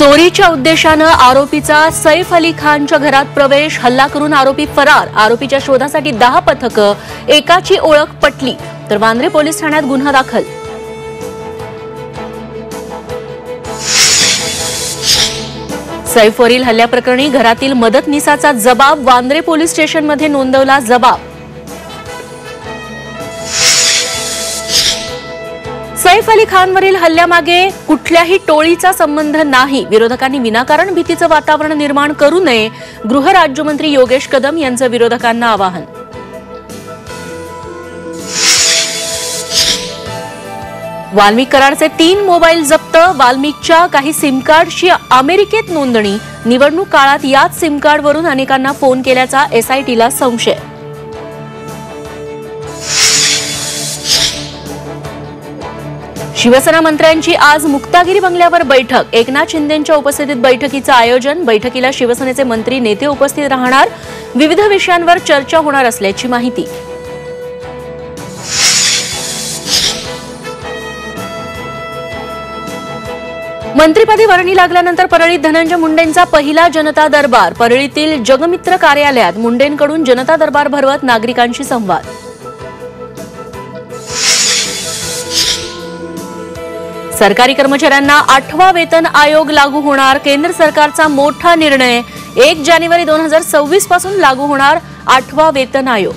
चोरीच्या उद्देशाने आरोपीचा सैफ अली खानच्या घरात प्रवेश, हल्ला करून आरोपी फरार। आरोपीच्या शोधासाठी 10 पथकं, एकाची ओळख पटली तर वांद्रे पोलीस ठाण्यात गुन्हा दाखल। सैफवरील हल्ल्याप्रकरणी घरातील मदतनीसाचा जबाब, वांद्रे पोलीस स्टेशनमध्ये नोंदवला जबाब। सैफ अली खानवरील हल्ल्यामागे कुठल्याही टोळीचा संबंध नाही। विरोधकांनी विनाकारण भीतीचं वातावरण निर्माण करू नये, गृहराज्यमंत्री योगेश कदम यांचं विरोधकांना आवाहन। वाल्मिक कराडचे 3 मोबाईल जप्त, वाल्मिकच्या काही सिम कार्डची अमेरिकेत नोंदणी, निवडणूक काळात याच सिम कार्डवरून अनेकांना फोन केल्याचा एसआयटीला संशय। शिवसेना मंत्र्यांची आज मुक्तागिरी बंगल्यावर बैठक, एकनाथ शिंदेंच्या उपस्थितीत बैठकीचं आयोजन। बैठकीला शिवसेनेचे मंत्री नेते उपस्थित राहणार, विविध विषयांवर चर्चा होणार असल्याची माहिती। मंत्रिपदी वर्णी लागल्यानंतर परळीत धनंजय मुंडेंचा पहिला जनता दरबार, परळीतील जगमित्र कार्यालयात मुंडेंकडून जनता दरबार भरवत नागरिकांशी संवाद। सरकारी कर्मचाऱ्यांना 8वा वेतन आयोग लागू होणार, केंद्र सरकारचा मोठा निर्णय, 1 जानेवारी 2026 पासून लागू होणार 8वा वेतन आयोग।